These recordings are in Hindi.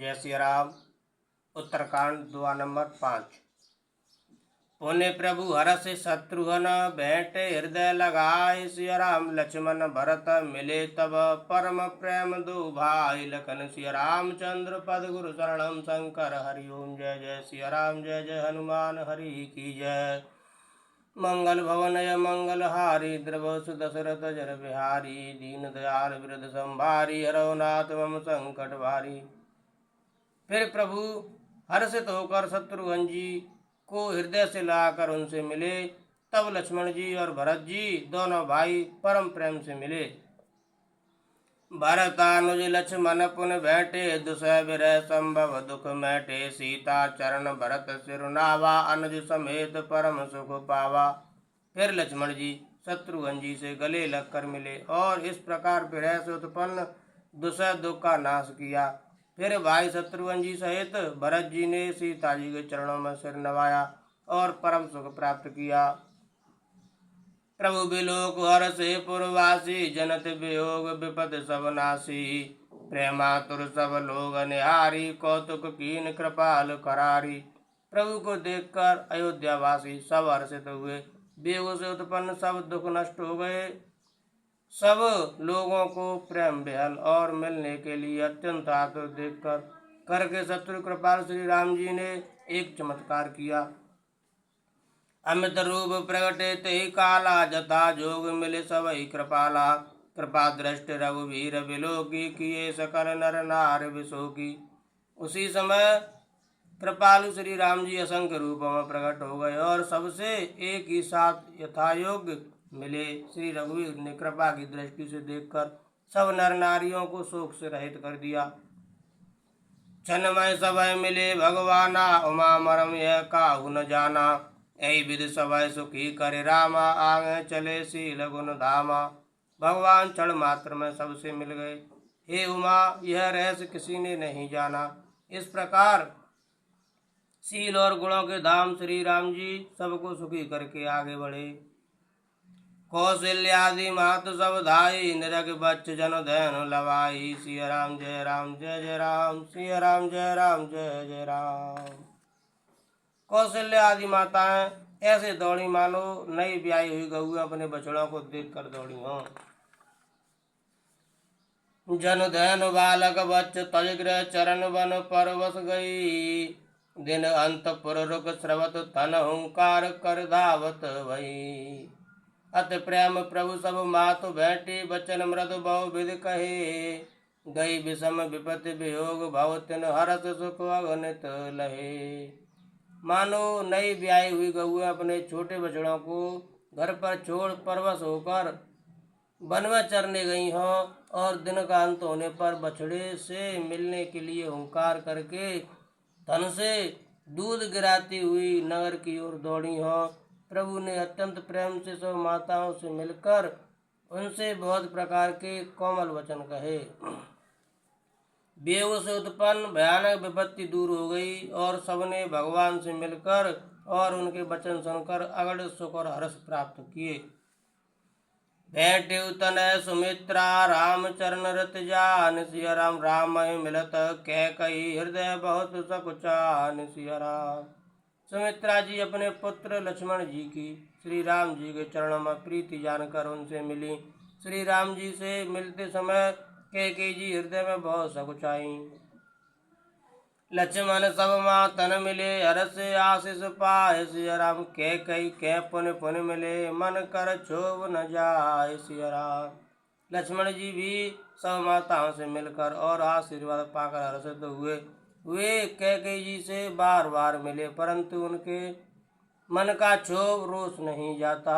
जय श्री राम। उत्तरकांड दुआ नंबर 5। पुण्य प्रभु हरष शत्रुघ्न भेंट हृदय लगाए। सिया राम लक्ष्मण भरत मिले तब परम प्रेम दो भाई। लखन सिया रामचंद्र पद गुरु शरणम शंकर हरि ओम। जय जय सिया राम जय जय हनुमान हरि की जय। मंगल भवनय मंगल हारी द्रवसु दशरथ जर बिहारी। दीन दयाल वृद्ध संभारी हरौ नाथ मम संकट भारी। फिर प्रभु हर्षित होकर शत्रुघ्न जी को हृदय से लाकर उनसे मिले। तब लक्ष्मण जी और भरत जी दोनों भाई परम प्रेम से मिले। भरतानुज लक्ष्मण पुन भेंटे दुसह विरह संभव दुख मैटे। सीता चरण भरत सिरुनावा अनुज समेत परम सुख पावा। फिर लक्ष्मण जी शत्रुघ्न जी से गले लगकर मिले और इस प्रकार विरह से उत्पन्न दुसह दुख का नाश किया। फिर भाई शत्रुघ्न जी सहित भरत जी ने सीता जी के चरणों में सिर नवाया और परम सुख प्राप्त किया। प्रभु बिलोक हर्षे पुरवासी जनत वियोग विपद सब नासी। प्रेमातुर सब लोग निहारी कौतुक कीन कृपाल करारी। प्रभु को देखकर अयोध्यावासी सब हर्षित हुए। वियोग से उत्पन्न सब दुख नष्ट हो गए। सब लोगों को प्रेम बेहल और मिलने के लिए अत्यंत आतुर देखकर करके शत्रु कृपाल श्री राम जी ने एक चमत्कार किया। अमित रूप प्रगटे ते काला जथा जोग मिले सबई कृपाला। कृपा दृष्टि रघुवीर बिलोकी किए सकल नर नार विशोकी। उसी समय कृपालु श्री राम जी असंख्य रूपों में प्रकट हो गए और सबसे एक ही साथ यथायोग्य मिले। श्री रघुवीर ने कृपा की दृष्टि से देखकर सब नर नारियों को शोक से रहित कर दिया। क्षणमय सभय मिले भगवाना उमा मरम यह काहू न जाना। ऐ विधि सभय सुखी करे रामा आगे चले शील गुण धामा। भगवान क्षण मात्र में सबसे मिल गए। हे उमा यह रहस्य किसी ने नहीं जाना। इस प्रकार शील और गुणों के धाम श्री राम जी सबको सुखी करके आगे बढ़े। कौशल्यादि मात सब धाई निरग बच्च जन धैन लवाई। सिया राम जय जय राम सिया राम जय जय राम। कौशल्य आदि माताएं ऐसे दौड़ी मानो नई ब्याही हुई गऊ अपने बछड़ों को देखकर दौड़ी हों। जन धैन बालक बच्च तजग्रह चरण वन पर बस गई। दिन अंतपुर रुक स्रवत तन हुंकार कर धावत भई। अति प्रेम प्रभु सब मातु भेंटी बचन मृदु बहु विधि कहे। गई विषम विपत्ति वियोग भव तिन हरस सुख अगणित लहे। मानो नई ब्याही हुई गऊ अपने छोटे बछड़ों को घर पर छोड़ परवश होकर वन में चरने गई हों और दिन का अंत होने पर बछड़े से मिलने के लिए हुंकार करके तन से दूध गिराती हुई नगर की ओर दौड़ी हों। प्रभु ने अत्यंत प्रेम से सब माताओं से मिलकर उनसे बहुत प्रकार के कोमल वचन कहे। वियोग से उत्पन्न भयानक विपत्ति दूर हो गई और सबने भगवान से मिलकर और उनके वचन सुनकर अगड़ सुख और हर्ष प्राप्त किए। भेंटे तनय सुमित्रा राम चरण रत जान। सिया राम राम मिलत कह कही हृदय बहुत सकुचान। सिया राम सुमित्रा जी अपने पुत्र लक्ष्मण जी की श्री राम जी के चरणों में प्रीति जानकर उनसे मिली। श्री राम जी से मिलते समय कैकेयी जी हृदय में बहुत सकुचाई। लक्ष्मण सब मातन मिले हर्ष आशीष पाए। सिया राम कैकेयी कै पुन पुन मिले मन कर क्षोभ न जाए। सिया राम लक्ष्मण जी भी सब माताओं से मिलकर और आशीर्वाद पाकर हर्षित हुए। वे कैकेयी जी से बार बार मिले परंतु उनके मन का क्षोभ रोष नहीं जाता।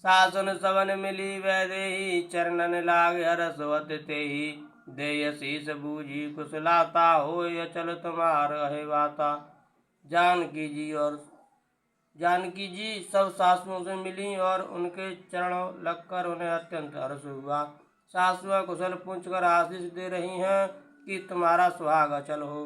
सासन सवन मिली वैदेही चरणन लाग हरसवत तेहि। देय शीस बूझी कुशलाता हो अचल तुम्हार है वाता। जानकी जी सब सासुओं से मिली और उनके चरणों लगकर उन्हें अत्यंत हर्ष हुआ। सासुआ कुशल पूछकर आशीष दे रही हैं कि तुम्हारा सुहाग अचल हो।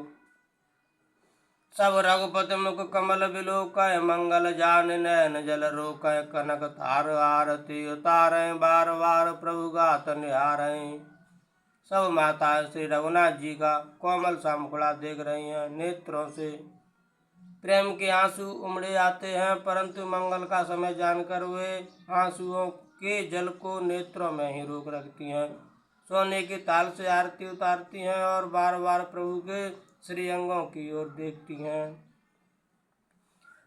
सब रघुपति मुख कमल बिलोकय मंगल जान नैन जल रोकय। कनक तार आरती उतारें बार बार प्रभु गात निहारें। सब माता श्री रघुनाथ जी का कोमल सा मुखड़ा देख रही हैं। नेत्रों से प्रेम के आंसू उमड़े आते हैं, परंतु मंगल का समय जानकर वे आंसुओं के जल को नेत्रों में ही रोक रखती हैं। सोने के ताल से आरती उतारती हैं और बार बार प्रभु के श्री अंगों की ओर देखती हैं।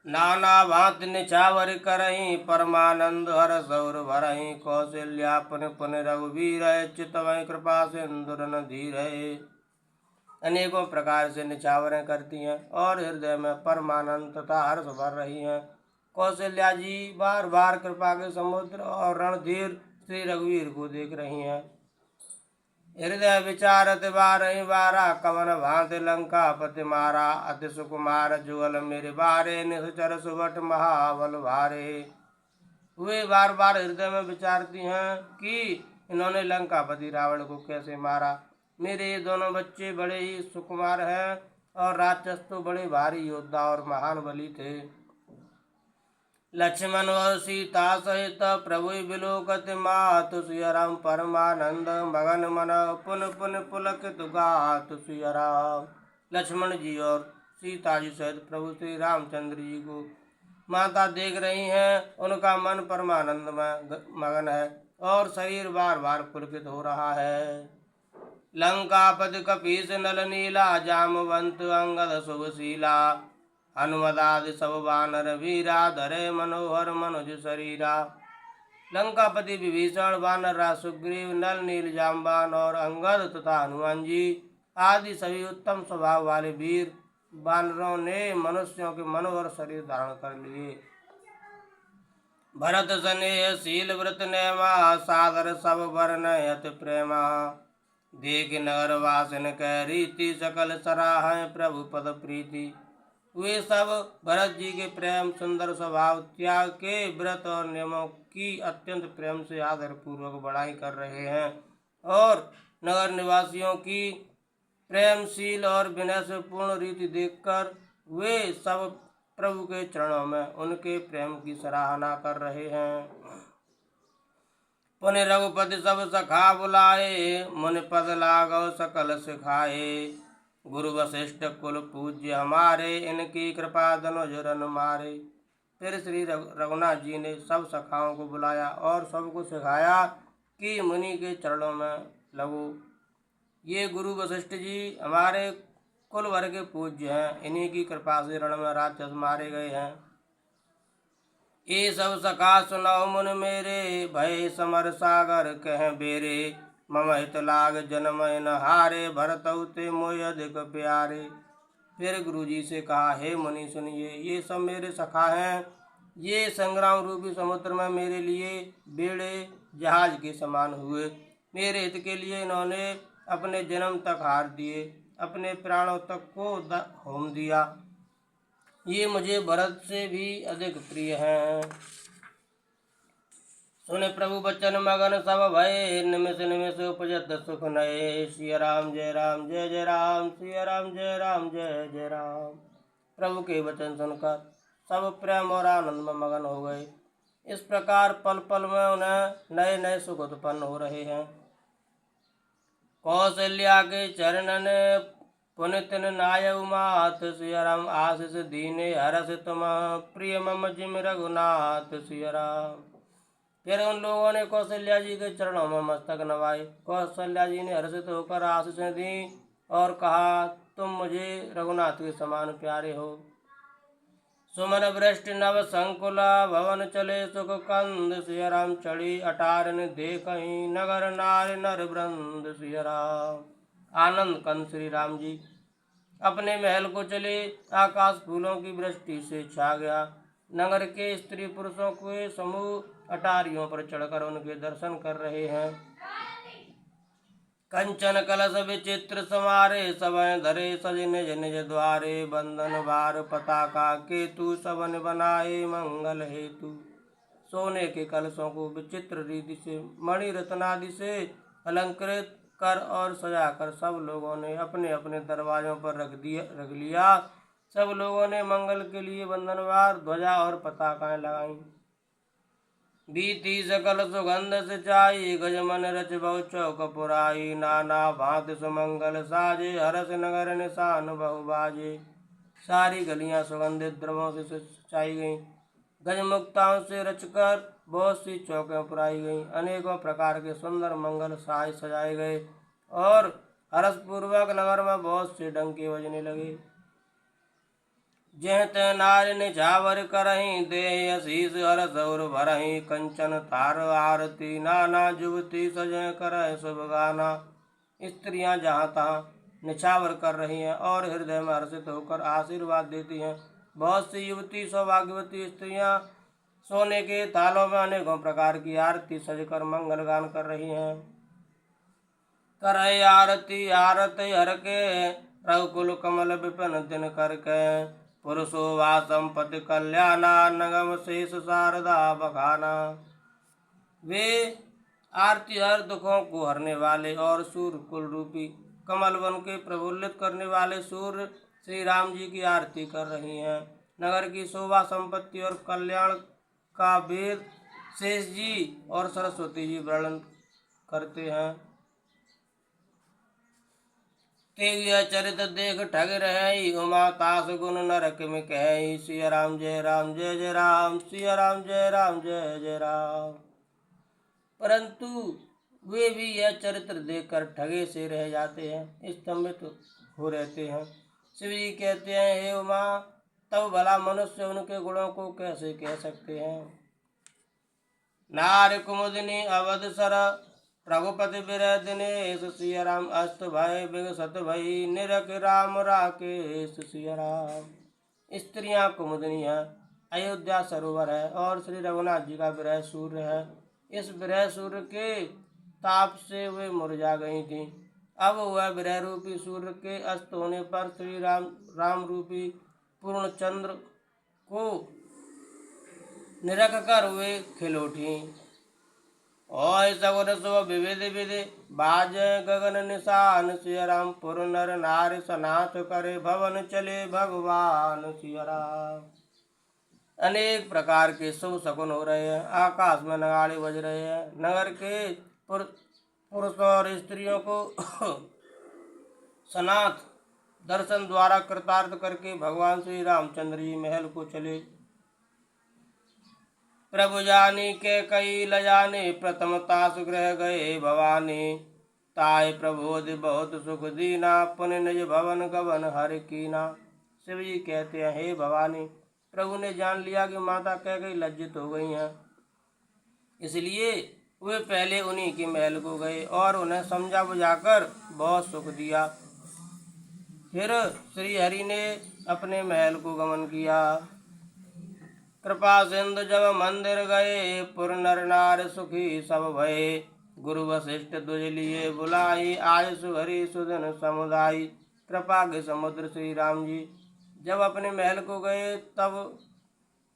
नाना भांति निछावर करहीं परमानंद हर सौर भरहीं कौशल्या पुन पुन रघुवीर चितवै कृपा सिंधुर न धीर। अनेकों प्रकार से निछावरें करती हैं और हृदय में परमानंद तथा हर्ष भर रही हैं। कौशल्या जी बार बार कृपा के समुद्र और रणधीर श्री रघुवीर को देख रही हैं। हृदय विचारत बारहि बारा कवन भांति लंका पति मारा अति सुकुमार जुगल मेरे बारे निश्चर सुबट महाबल भारे। वे बार बार हृदय में विचारती हैं कि इन्होंने लंकापति रावण को कैसे मारा। मेरे ये दोनों बच्चे बड़े ही सुकुमार हैं और राक्षस तो बड़े भारी योद्धा और महान बली थे। लक्ष्मण और सीता सहित प्रभु विलोकत मातु सियराम परमानंद मगन मन पुन पुन पुलकित गातु सियराम। लक्ष्मण जी और सीता जी सहित प्रभु श्री रामचंद्र जी को माता देख रही हैं। उनका मन परमानंद में मगन है और शरीर बार बार पुलकित हो रहा है। लंकापति कपीस नल नीला जामवंत अंगद शुभशीला हनुमदादि सब वानर वीरा धरे मनोहर मनुज शरीरा। लंकापति विभीषण वानर राज सुग्रीव नल नील जाम्बान और अंगद तथा हनुमान जी आदि सभी उत्तम स्वभाव वाले वीर वानरों ने मनुष्यों के मनोहर शरीर धारण कर लिए। भरत स्नेह शील व्रत नेमा सादर सब वर्णयत प्रेमा देख नगर वासन कह रीति सकल सराह प्रभु पद प्रीति। वे सब भरत जी के प्रेम सुंदर स्वभाव त्याग के व्रत और नियमों की अत्यंत प्रेम से आदर पूर्वक बड़ाई कर रहे हैं और नगर निवासियों की प्रेमशील और विनय से पूर्ण रीति देखकर वे सब प्रभु के चरणों में उनके प्रेम की सराहना कर रहे हैं। पुनि रघुपति सब सखा बुलाए मुनि पद लागो सकल सिखाए गुरु वशिष्ठ कुल पूज्य हमारे इनकी कृपा धनुज रन मारे। फिर श्री रघुनाथ जी ने सब सखाओं को बुलाया और सबको सिखाया कि मुनि के चरणों में लगो। ये गुरु वशिष्ठ जी हमारे कुल वर्ग के पूज्य हैं, इन्हीं की कृपा से रण में राक्षस मारे गए हैं। ये सब सखा सुनाओ मुन मेरे भय समर सागर कह बेरे मम हित लाग जन्म न हारे भरतऊ ते मोय अधिक प्यारे। फिर गुरु जी से कहा, हे मुनि सुनिए, ये सब मेरे सखा हैं। ये संग्राम रूपी समुद्र में मेरे लिए बेड़े जहाज के समान हुए। मेरे हित के लिए इन्होंने अपने जन्म तक हार दिए, अपने प्राणों तक को होम दिया। ये मुझे भरत से भी अधिक प्रिय हैं। सुने प्रभु बचन मगन सब भय निमिष निमिष उपजत सुख नये। सिया राम जय राम जय जय राम सिया राम जय राम जय जय राम। प्रभु के वचन सुनकर सब प्रेम और आनंद में मगन हो गए। इस प्रकार पल पल में उन्हें नए नए सुख उत्पन्न हो रहे हैं। कौशल्या के चरणन पुनित नायउ मात सिया राम आशीष दीने हरस तुम प्रिय मम जिम रघुनाथ सिया राम। फिर उन लोगों ने कौशल्या जी के चरणों में मस्तक नवाए। कौशल्या जी ने हर्षित होकर आशीषें दी और कहा, तुम मुझे रघुनाथ के समान प्यारे हो। सुमन वृष्टि नव संकुला भवन चले सुख कंद सिया राम चढ़ी अटारन देखहीं नगर नार नर वृंद सिया राम। आनंद कंद श्री राम जी अपने महल को चले। आकाश फूलों की वृष्टि से छा गया। नगर के स्त्री पुरुषों के समूह अटारियों पर चढ़कर उनके दर्शन कर रहे हैं। कंचन कलश विचित्र समारे सबन धरे सज निज निज द्वारे बंधन बार पताका केतु सबन बनाए मंगल हेतु। सोने के कलशों को विचित्र रीति से मणि रत्नादि से अलंकृत कर और सजाकर सब लोगों ने अपने अपने दरवाजों पर रख लिया। सब लोगों ने मंगल के लिए बंधनवार ध्वजा और पताकाएं लगाईं। बीती सकल सुगंध सिंचाई गजमन रच बहु चौक पुराई नाना भांति सुमंगल साजे हरस नगर निशान बहु बाजे। सारी गलियां सुगंधित द्रव्यों से सिंचाई गईं, गजमुक्ताओं से रचकर बहुत सी चौकें पुराई गईं, अनेकों प्रकार के सुंदर मंगल साज सजाए गए और हर्षपूर्वक नगर में बहुत से डंके बजने लगे। जह तह नारी निछावर करहीं दे आशीष हरस और भरहीं कंचन थार आरती नाना जुवती सजय करह शुभ गाना। स्त्रियां जहाँ तहाँ निछावर कर रही हैं और हृदय में हर्षित होकर आशीर्वाद देती हैं। बहुत सी युवती सौभाग्यवती स्त्रियां सोने के थालों में अनेकों प्रकार की आरती सजकर मंगल गान कर रही हैं। करय आरती आरती हर के रघुकुल कमल विपिन दिन करके पुरुषोवा संपत्ति कल्याणा नगम शेष शारदा बखाना। वे आरती हर दुखों को हरने वाले और सूर्य कुल रूपी कमल वन के प्रफुल्लित करने वाले सूर्य श्री राम जी की आरती कर रही हैं। नगर की शोभा संपत्ति और कल्याण का वेद शेष जी और सरस्वती जी वर्णन करते हैं। तेगिया चरित देख ठग रहे उमा तास गुण नरक में कह सिया राम जय राम जय जय राम सिया राम जय राम जय जय राम। परंतु वे भी यह चरित्र देखकर ठगे से रह जाते हैं, स्तंभित हो रहते हैं। शिव जी कहते हैं हे उमा तब भला मनुष्य उनके गुणों को कैसे कह सकते हैं। नार कुमुदिनी अवध सर रघुपति बिरह दिनेश सिया राम अस्त भय विगसत भई निरख राम राकेश सिया राम। स्त्रियां कुमुदिनी है, अयोध्या सरोवर है और श्री रघुनाथ जी का विरह सूर्य है। इस विरह सूर्य के ताप से वे मुरझा गई थीं। अब वह विरह रूपी सूर्य के अस्त होने पर श्री राम रूपी पूर्ण चंद्र को निरख कर वे खिल उठी। ओय सगुन सुब विविध विधि बाज गगन निशान सिया राम पुर नर नार सनाथ करे भवन चले भगवान सिया राम। अनेक प्रकार के शुभ शकुन हो रहे हैं, आकाश में नगाड़े बज रहे हैं। नगर के पुरुष और स्त्रियों को सनाथ दर्शन द्वारा कृतार्थ करके भगवान श्री रामचंद्र जी महल को चले। प्रभु जानी के कई लजाने प्रथम तास गृह गए भवानी ताय प्रबोधि बहुत सुख दीना पुण्य निज भवन गवन हर कीना। शिव जी कहते हैं हे भवानी प्रभु ने जान लिया कि माता कैकेयी लज्जित हो गई हैं, इसलिए वे पहले उन्हीं के महल को गए और उन्हें समझा बुझाकर बहुत सुख दिया। फिर श्री हरि ने अपने महल को गमन किया। कृपा सिंधु जब मंदिर गए पुर नर नार सुखी सब भये गुरु वशिष्ठ दुज लिए बुलाई आय सुहरी सुधन समुदाय। कृपा के समुद्र श्री राम जी जब अपने महल को गए तब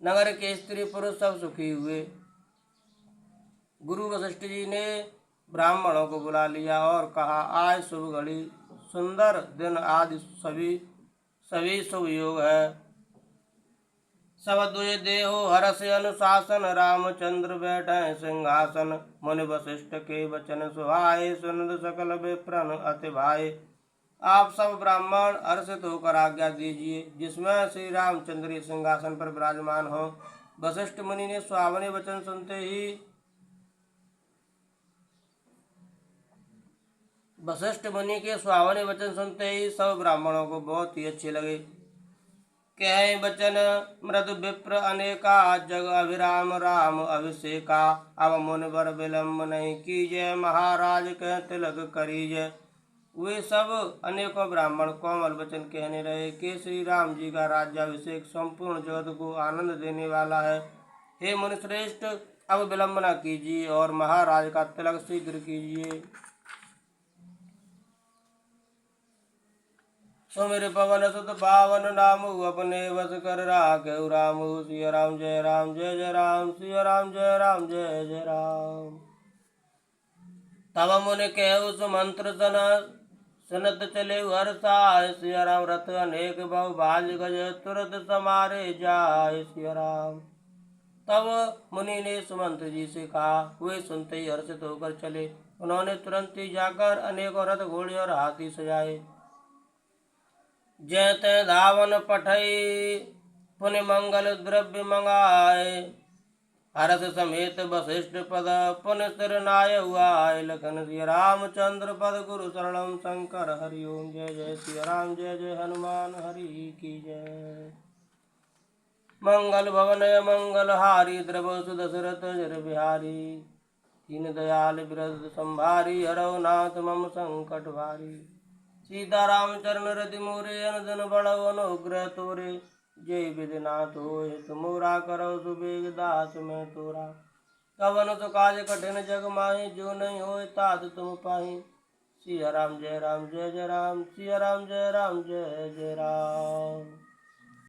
नगर के स्त्री पुरुष सब सुखी हुए। गुरु वशिष्ठ जी ने ब्राह्मणों को बुला लिया और कहा आज शुभ घड़ी सुंदर दिन आदि सभी शुभ योग है। सब दुज देहो हर्ष अनुशासन रामचंद्र बैठे सिंहासन मुनि वशिष्ठ के वचन सुहाए सुनंद सकल विप्रन अति भाए। आप सब ब्राह्मण हर्षित होकर आज्ञा दीजिए जिसमें श्री रामचंद्र सिंहासन पर विराजमान हो। वशिष्ठ मुनि ने सुहावने वचन सुनते ही वशिष्ठ मुनि के सुहावने वचन सुनते ही सब ब्राह्मणों को बहुत ही अच्छे लगे। कहे वचन मृदु विप्र अनेका जग अभिराम राम अभिषेका अब मुनिवर विलम्ब नहीं कीजय महाराज कह तिलक करीजय। वे सब अनेकों ब्राह्मण कोमल वचन कहने रहे कि श्री राम जी का राज्याभिषेक संपूर्ण जगत को आनंद देने वाला है। हे मुनिश्रेष्ठ अब विलम्ब न कीजिए और महाराज का तिलक शीघ्र कीजिए। सुमिर पवन सुत पावन नामु अपने वस कर राखेउ रामु सिया राम जय राम जय जय राम सिया राम जय राम जय जय राम। तब मुनि कहु सुमंत्र सन सुनत चले हर्षाय सिया राम रथ अनेक बहु भाज गज तुरत समारे जाय सिया राम। तब मुनि ने सुमंत जी से कहा। वे सुनते ही हर्षित होकर चले। उन्होंने तुरंत ही जाकर अनेकों रथ घोड़े और हाथी सजाए। जय तय धावन पठई पुण्य मंगल द्रव्य मंगाए। हरस समेत वशिष्ठ पद पुण्य सिर नाय हुआ। लखन सिय रामचंद्र पद गुरु शरणम शंकर हरि ओम। जय जय सिया राम जय जय हनुमान हरि की जय। मंगल भवन मंगल हारी द्रवसु दशरथ जर बिहारी। दीन दयाल बिरद संभारी हरौ नाथ मम संकट भारी। सीताराम चरण रति मोरे अनुजन बड़ो अनुग्रह तोरे। जय विधिनाथ होय तुमोरा करो सुबेग दास में तोरा। कवन तो काज कठिन जग माहि जो नहीं होय तात तुम पाहि। सिया राम जय जय राम सिया राम जय जय राम।